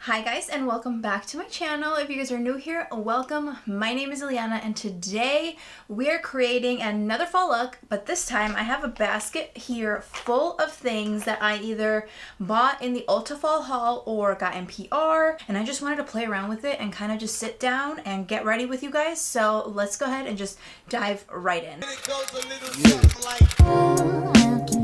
Hi guys, and welcome back to my channel. If you guys are new here, welcome. My name is Iliana and today we are creating another fall look, but this time I have a basket here full of things that I either bought in the ULTA Fall Haul or got in PR, and I just wanted to play around with it and kind of just sit down and get ready with you guys. So let's go ahead and just dive right in. It goes a little something like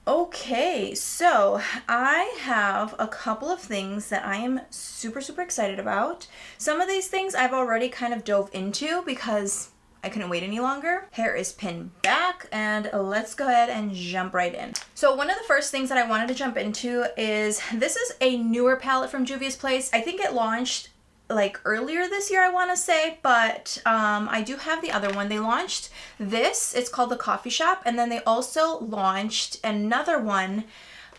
Okay, so I have a couple of things that I am super excited about. Some of these things I've already kind of dove into because I couldn't wait any longer. Hair is pinned back, and let's go ahead and jump right in. So one of the first things that I wanted to jump into is, this is a newer palette from Juvia's place. I think it launched like earlier this year, I want to say, but I do have the other one. They launched this, it's called the Coffee Shop, and then they also launched another one,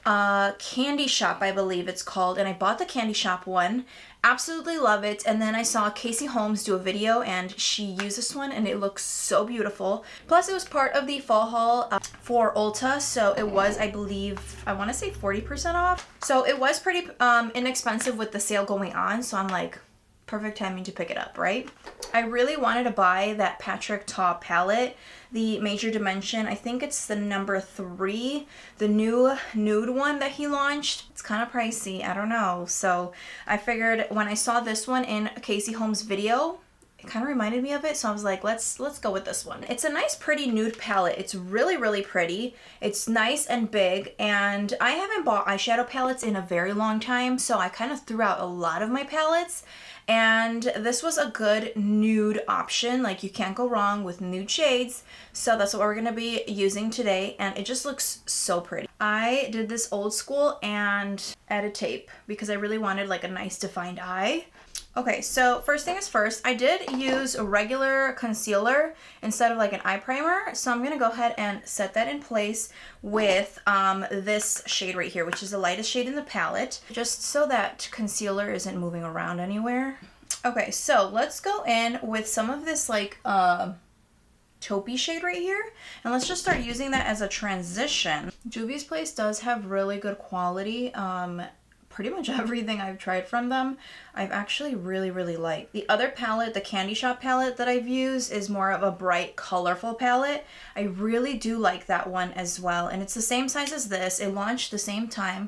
Candy Shop, I believe it's called, and I bought the Candy Shop one. Absolutely love it. And then I saw Casey Holmes do a video and she used this one and it looks so beautiful. Plus it was part of the fall haul for Ulta, so it was, I believe, I want to say 40% off. So it was pretty inexpensive with the sale going on, so I'm like, perfect timing to pick it up, right? I really wanted to buy that Patrick Ta palette, the Major Dimension. I think it's the number 3, the new nude one that he launched. It's kind of pricey, I don't know. So I figured when I saw this one in Casey Holmes' video, it kind of reminded me of it, so I was like, let's go with this one. It's a nice pretty nude palette. It's really pretty. It's nice and big, and I haven't bought eyeshadow palettes in a very long time, so I kind of threw out a lot of my palettes. And this was a good nude option. Like, you can't go wrong with nude shades. So that's what we're going to be using today. And it just looks so pretty. I did this old school and added tape because I really wanted like a nice defined eye. Okay, so first thing is first, I did use a regular concealer instead of like an eye primer. So I'm going to go ahead and set that in place with this shade right here, which is the lightest shade in the palette, just so that concealer isn't moving around anywhere. Okay, so let's go in with some of this like taupey shade right here, and let's just start using that as a transition. Juvia's place does have really good quality. Pretty much everything I've tried from them, I've actually really liked. The other palette, the Candy Shop palette that I've used, is more of a bright, colorful palette. I really do like that one as well, and it's the same size as this. It launched the same time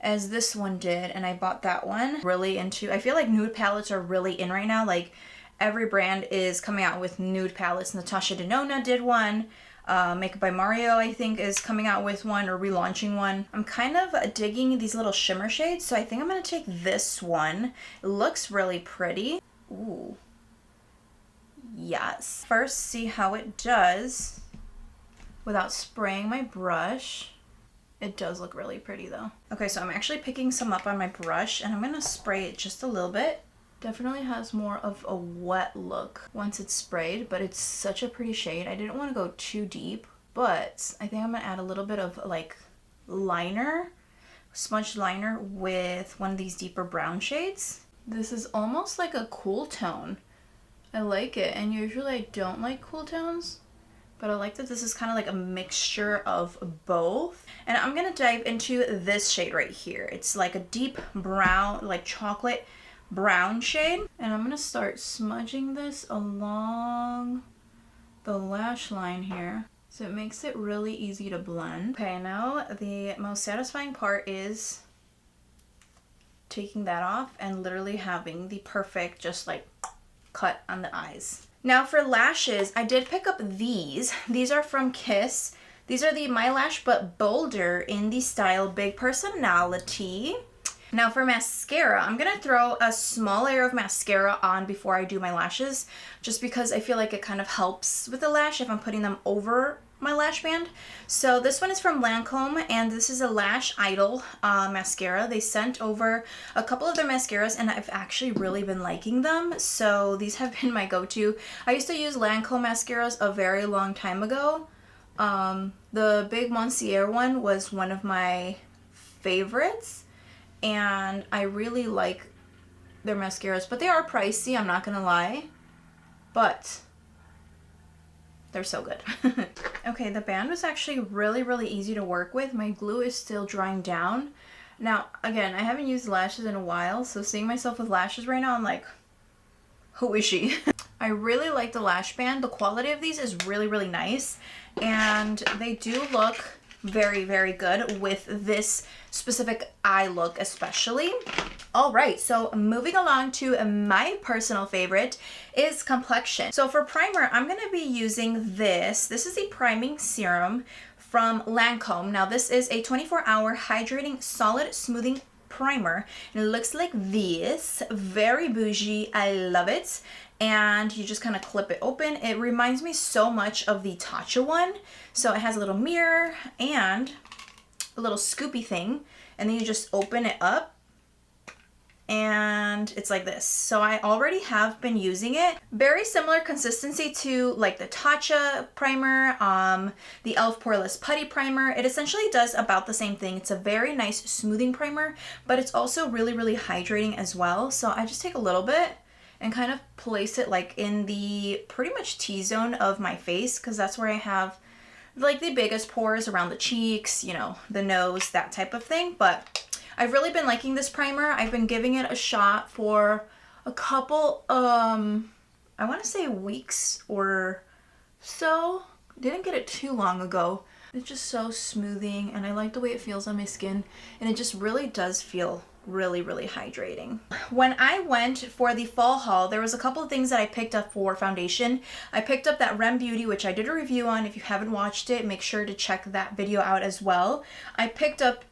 as this one did, and I bought that one. Really into, I feel like nude palettes are really in right now. Like, every brand is coming out with nude palettes. Natasha Denona did one. Makeup by Mario, I think, is coming out with one or relaunching one. I'm kind of digging these little shimmer shades, so I think I'm going to take this one. It looks really pretty. Ooh. Yes. First, see how it does without spraying my brush. It does look really pretty though. Okay, so I'm actually picking some up on my brush and I'm going to spray it just a little bit. Definitely has more of a wet look once it's sprayed, but it's such a pretty shade. I didn't want to go too deep, but I think I'm gonna add a little bit of like liner, smudged liner with one of these deeper brown shades. This is almost like a cool tone. I like it, and usually I don't like cool tones, but I like that this is kind of like a mixture of both. And I'm gonna dive into this shade right here. It's like a deep brown, like chocolate brown shade, and I'm gonna start smudging this along the lash line here, so it makes it really easy to blend. Okay, now the most satisfying part is taking that off and literally having the perfect just like cut on the eyes. Now for lashes, I did pick up these. These are from Kiss. These are the My Lash but bolder in the style Big Personality. Now for mascara, I'm going to throw a small layer of mascara on before I do my lashes, just because I feel like it kind of helps with the lash if I'm putting them over my lash band. So this one is from Lancome, and this is a Lash Idole mascara. They sent over a couple of their mascaras, and I've actually really been liking them, so these have been my go-to. I used to use Lancome mascaras a very long time ago. The Big Monsieur one was one of my favorites, and I really like their mascaras, but they are pricey, I'm not gonna lie. But They're so good. Okay, the band was actually really easy to work with. My glue is still drying down. Now, again, I haven't used lashes in a while, so seeing myself with lashes right now, I'm like, who is she? I really like the lash band. The quality of these is really nice, and they do look very good with this specific eye look especially. All right, so moving along to my personal favorite is complexion. So for primer, I'm gonna be using this. This is a priming serum from Lancome. Now this is a 24-hour hydrating solid smoothing primer, and it looks like this. Very bougie, I love it. And you just kind of clip it open. It reminds me so much of the Tatcha one. So it has a little mirror and a little scoopy thing, and then you just open it up and it's like this. So I already have been using it. Very similar consistency to like the Tatcha primer, the e.l.f. Poreless Putty Primer. It essentially does about the same thing. It's a very nice smoothing primer, but it's also really hydrating as well. So I just take a little bit and kind of place it like in the pretty much T-zone of my face, because that's where I have like the biggest pores, around the cheeks, you know, the nose, that type of thing. But I've really been liking this primer. I've been giving it a shot for a couple, I want to say weeks or so. Didn't get it too long ago. It's just so smoothing, and I like the way it feels on my skin, and it just really does feel really hydrating. When I went for the fall haul, there was a couple of things that I picked up for foundation. I picked up that Rem Beauty, which I did a review on. If you haven't watched it, make sure to check that video out as well. I picked up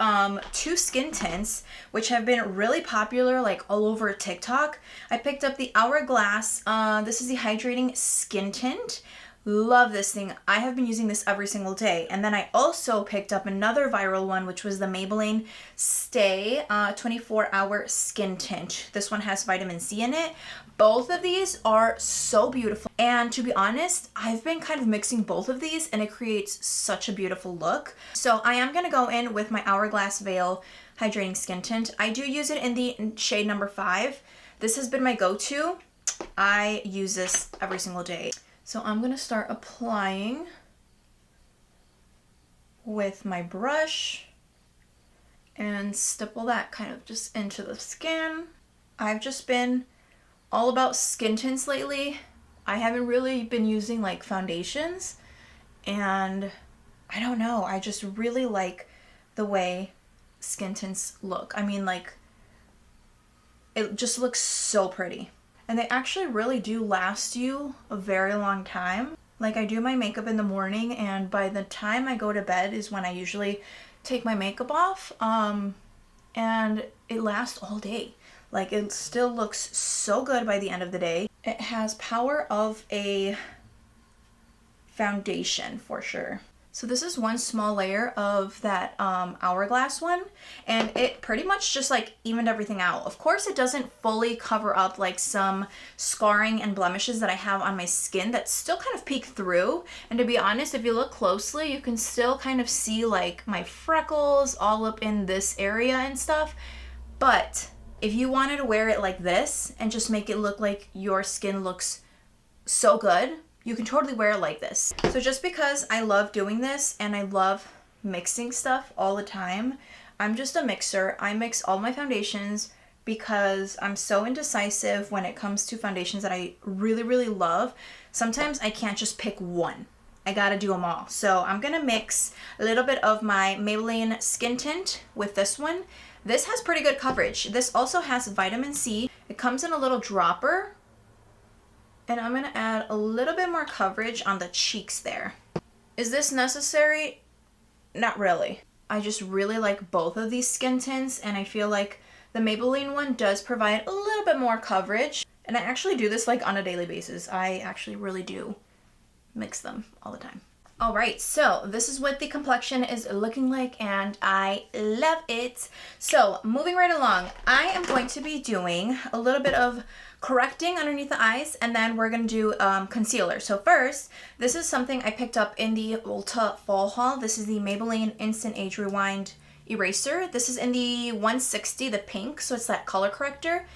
2 skin tints, which have been really popular like all over TikTok. I picked up the Hourglass. This is the hydrating skin tint. Love this thing. I have been using this every single day. And then I also picked up another viral one, which was the Maybelline Stay 24-hour skin tint. This one has vitamin C in it. Both of these are so beautiful. And to be honest, I've been kind of mixing both of these, and it creates such a beautiful look. So I am going to go in with my Hourglass Veil hydrating skin tint. I do use it in the shade number 5. This has been my go-to. I use this every single day. So I'm going to start applying with my brush and stipple that kind of just into the skin. I've just been all about skin tints lately. I haven't really been using like foundations, and I don't know, I just really like the way skin tints look. I mean, like, it just looks so pretty. And they actually really do last you a very long time. Like, I do my makeup in the morning, and by the time I go to bed is when I usually take my makeup off. And it lasts all day. Like, it still looks so good by the end of the day. It has power of a foundation for sure. So this is one small layer of that Hourglass one, and it pretty much just like evened everything out. Of course, it doesn't fully cover up like some scarring and blemishes that I have on my skin that still kind of peek through. And to be honest, if you look closely, you can still kind of see like my freckles all up in this area and stuff. But if you wanted to wear it like this and just make it look like your skin looks so good, you can totally wear it like this. So just because I love doing this and I love mixing stuff all the time, I'm just a mixer. I mix all my foundations because I'm so indecisive when it comes to foundations that I really love. Sometimes I can't just pick one. I gotta do them all. So I'm gonna mix a little bit of my Maybelline skin tint with this one. This has pretty good coverage. This also has vitamin C. It comes in a little dropper. And I'm going to add a little bit more coverage on the cheeks there. Is this necessary? Not really. I just really like both of these skin tints, and I feel like the Maybelline one does provide a little bit more coverage. And I actually do this like on a daily basis. I actually really do mix them all the time. All right, so this is what the complexion is looking like, and I love it. So moving right along, I am going to be doing a little bit of correcting underneath the eyes, and then we're going to do concealer. So first, this is something I picked up in the Ulta Fall Haul. This is the Maybelline Instant Age Rewind Eraser. This is in the 160, the pink, so it's that color corrector.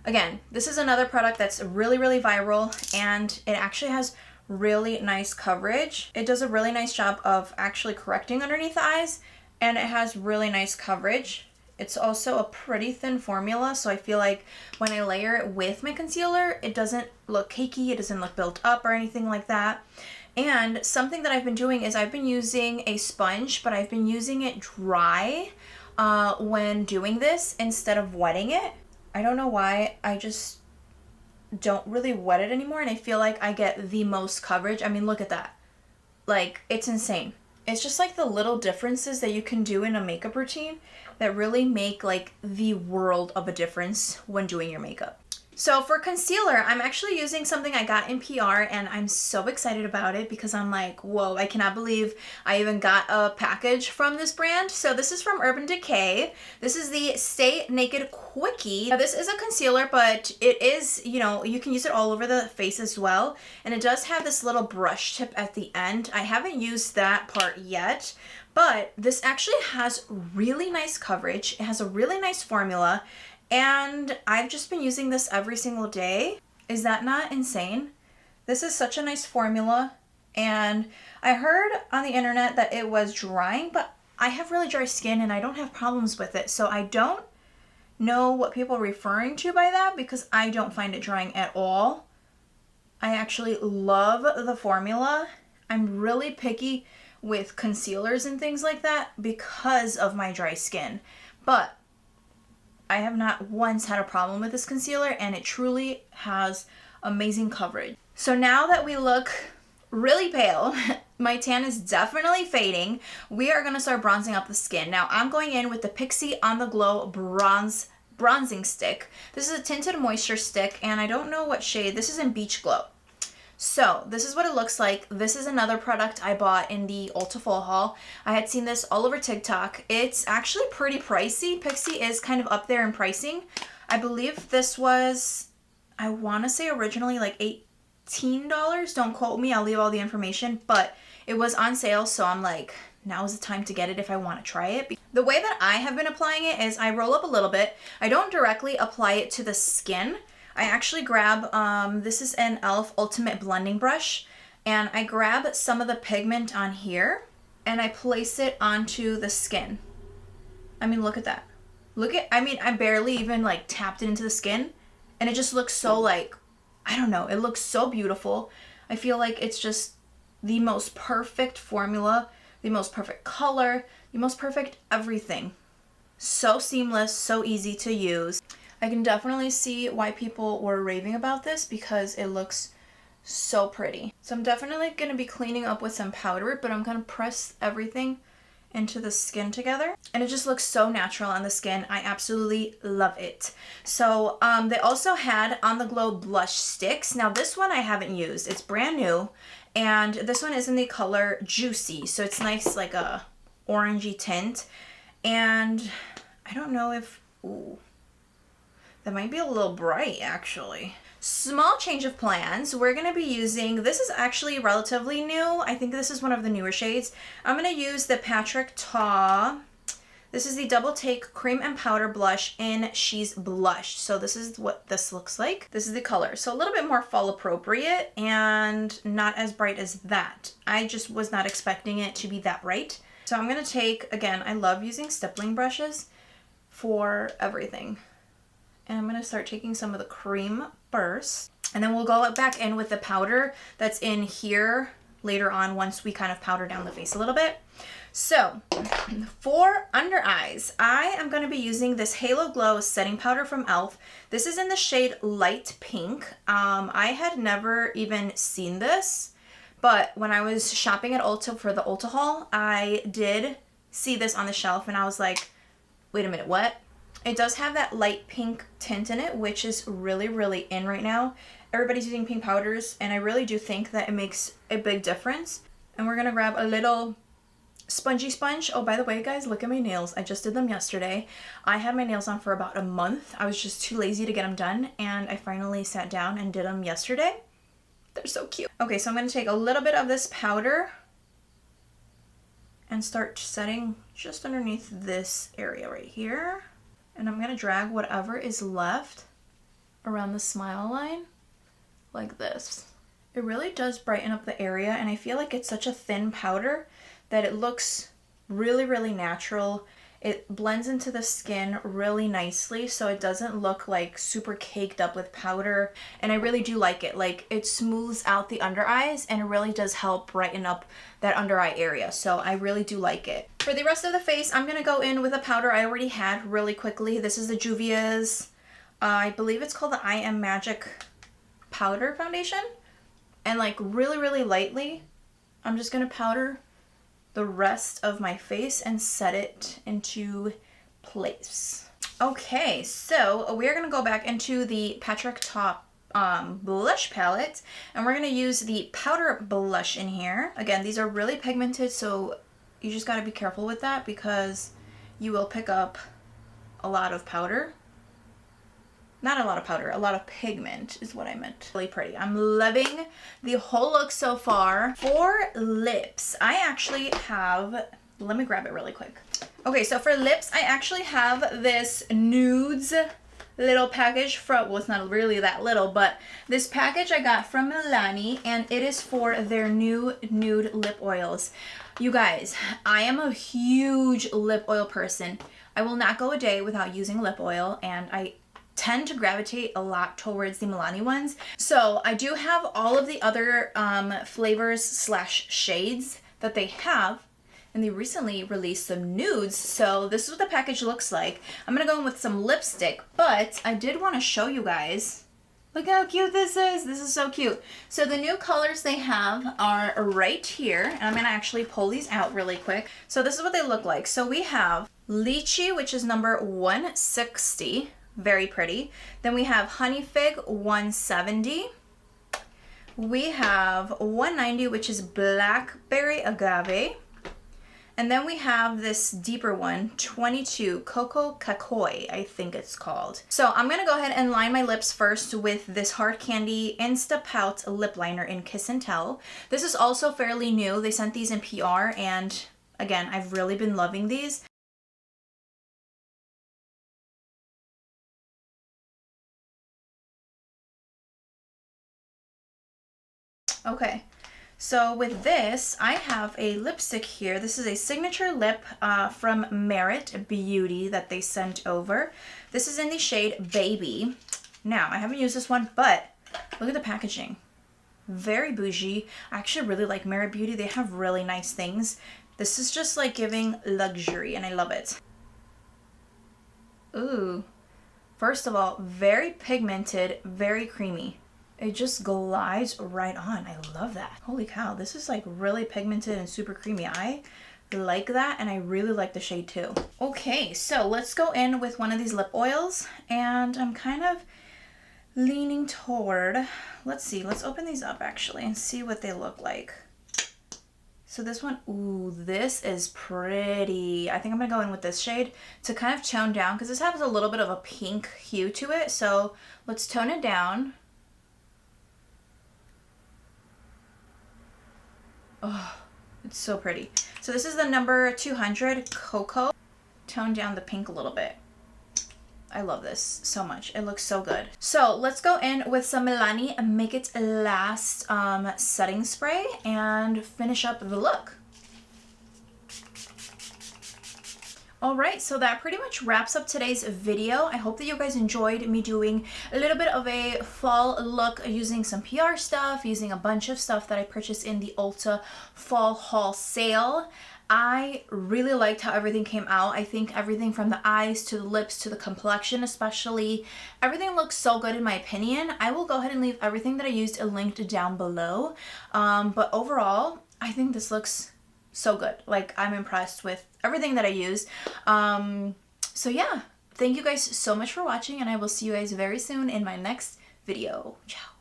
Again, this is another product that's really viral, and it actually has really nice coverage. It does a really nice job of actually correcting underneath the eyes, and it has really nice coverage. It's also a pretty thin formula, so I feel like when I layer it with my concealer, it doesn't look cakey, it doesn't look built up or anything like that. And something that I've been doing is I've been using a sponge, but I've been using it dry when doing this instead of wetting it. I don't know why, I just don't really wet it anymore, and I feel like I get the most coverage. I mean, look at that. Like, it's insane. It's just like the little differences that you can do in a makeup routine that really make like the world of a difference when doing your makeup. So for concealer, I'm actually using something I got in PR, and I'm so excited about it because I'm like, whoa, I cannot believe I even got a package from this brand. So this is from Urban Decay. This is the Stay Naked Quickie. Now, this is a concealer, but it is, you know, you can use it all over the face as well. And it does have this little brush tip at the end. I haven't used that part yet, but this actually has really nice coverage. It has a really nice formula. And I've just been using this every single day. Is that not insane? This is such a nice formula. And I heard on the internet that it was drying, but I have really dry skin and I don't have problems with it. So I don't know what people are referring to by that because I don't find it drying at all. I actually love the formula. I'm really picky with concealers and things like that because of my dry skin. But I have not once had a problem with this concealer, and it truly has amazing coverage. So now that we look really pale, my tan is definitely fading, we are going to start bronzing up the skin. Now I'm going in with the PIXI On The Glow bronzing stick. This is a tinted moisture stick, and I don't know what shade. This is in Beach Glow. So this is what it looks like. This is another product I bought in the ULTA Fall Haul. I had seen this all over TikTok. It's actually pretty pricey. PIXI is kind of up there in pricing. I believe this was, I want to say originally like $18. Don't quote me. I'll leave all the information. But it was on sale, so I'm like, now is the time to get it if I want to try it. The way that I have been applying it is I roll up a little bit. I don't directly apply it to the skin. I actually grab, this is an e.l.f. Ultimate Blending Brush, and I grab some of the pigment on here, and I place it onto the skin. I mean, look at that. I barely even like tapped it into the skin, and it just looks so like, I don't know, it looks so beautiful. I feel like it's just the most perfect formula, the most perfect color, the most perfect everything. So seamless, so easy to use. I can definitely see why people were raving about this because it looks so pretty. So I'm definitely going to be cleaning up with some powder, but I'm going to press everything into the skin together. And it just looks so natural on the skin. I absolutely love it. So they also had On The Glow blush sticks. Now this one I haven't used. It's brand new. And this one is in the color Juicy. So it's nice, like a orangey tint. And I don't know if... Ooh. That might be a little bright, actually. Small change of plans. We're going to be using, this is actually relatively new. I think this is one of the newer shades. I'm going to use the Patrick Ta. This is the Double Take Cream and Powder Blush in She's Blushed. So this is what this looks like. This is the color. So a little bit more fall appropriate and not as bright as that. I just was not expecting it to be that bright. So I'm going to take, again, I love using stippling brushes for everything. And I'm going to start taking some of the cream first. And then we'll go back in with the powder that's in here later on once we kind of powder down the face a little bit. So for under eyes, I am going to be using this Halo Glow setting powder from e.l.f. This is in the shade Light Pink. I had never even seen this, but when I was shopping at Ulta for the Ulta haul, I did see this on the shelf and I was like, wait a minute, what? It does have that light pink tint in it, which is really, really in right now. Everybody's using pink powders, and I really do think that it makes a big difference. And we're going to grab a little spongy sponge. Oh, by the way, guys, look at my nails. I just did them yesterday. I had my nails on for about a month. I was just too lazy to get them done, and I finally sat down and did them yesterday. They're so cute. Okay, so I'm going to take a little bit of this powder and start setting just underneath this area right here. And I'm going to drag whatever is left around the smile line like this. It really does brighten up the area, and I feel like it's such a thin powder that it looks really, really natural. It blends into the skin really nicely, so it doesn't look like super caked up with powder, and I really do like it. Like, it smooths out the under eyes, and it really does help brighten up that under eye area, so I really do like it. For the rest of the face, I'm gonna go in with a powder I already had really quickly. This is the Juvia's, I believe it's called the I Am Magic Powder Foundation. And like really, really lightly, I'm just gonna powder the rest of my face and set it into place. Okay, so we're gonna go back into the Patrick Top blush palette, and we're gonna use the powder blush in here. Again, these are really pigmented, so you just gotta be careful with that because you will pick up a lot of powder. Not a lot of powder, a lot of pigment is what I meant. Really pretty. I'm loving the whole look so far. For lips, I actually have, let me grab it really quick. Okay, so for lips, I actually have this nudes little package from, well, it's not really that little, but this package I got from Milani, and it is for their new nude lip oils. You guys, I am a huge lip oil person. I will not go a day without using lip oil, and I tend to gravitate a lot towards the Milani ones. So I do have all of the other flavors slash shades that they have, and they recently released some nudes. So this is what the package looks like. I'm gonna go in with some lipstick, but I did want to show you guys. Look how cute this is. This is so cute. So the new colors they have are right here, and I'm gonna actually pull these out really quick. So this is what they look like. So we have Lychee, which is number 160. Very pretty. Then we have Honey Fig 170. We have 190, which is Blackberry Agave. And then we have this deeper one, 22, Coco Kakoi, I think it's called. So I'm gonna go ahead and line my lips first with this Hard Candy Insta Pout lip liner in Kiss and Tell. This is also fairly new. They sent these in PR, and again, I've really been loving these. Okay, so with this, I have a lipstick here. This is a signature lip from Merit Beauty that they sent over. This is in the shade Baby. Now, I haven't used this one, but look at the packaging. Very bougie. I actually really like Merit Beauty. They have really nice things. This is just like giving luxury, and I love it. Ooh. First of all, very pigmented, very creamy. It just glides right on. I love that. Holy cow, this is like really pigmented and super creamy. I like that, and I really like the shade too. Okay, so let's go in with one of these lip oils, and I'm kind of leaning toward, let's see, let's open these up actually and see what they look like. So this one, ooh, this is pretty. I think I'm gonna go in with this shade to kind of tone down, because this has a little bit of a pink hue to it. So let's tone it down. Oh, it's so pretty. So this is the number 200 Coco. Tone down the pink a little bit. I love this so much. It looks so good. So let's go in with some Milani Make It Last setting spray and finish up the look. Alright, so that pretty much wraps up today's video. I hope that you guys enjoyed me doing a little bit of a fall look using some PR stuff, using a bunch of stuff that I purchased in the Ulta Fall Haul Sale. I really liked how everything came out. I think everything from the eyes to the lips to the complexion especially, everything looks so good in my opinion. I will go ahead and leave everything that I used linked down below. But overall, I think this looks so good. Like, I'm impressed with everything that I use. So yeah, thank you guys so much for watching, and I will see you guys very soon in my next video. Ciao.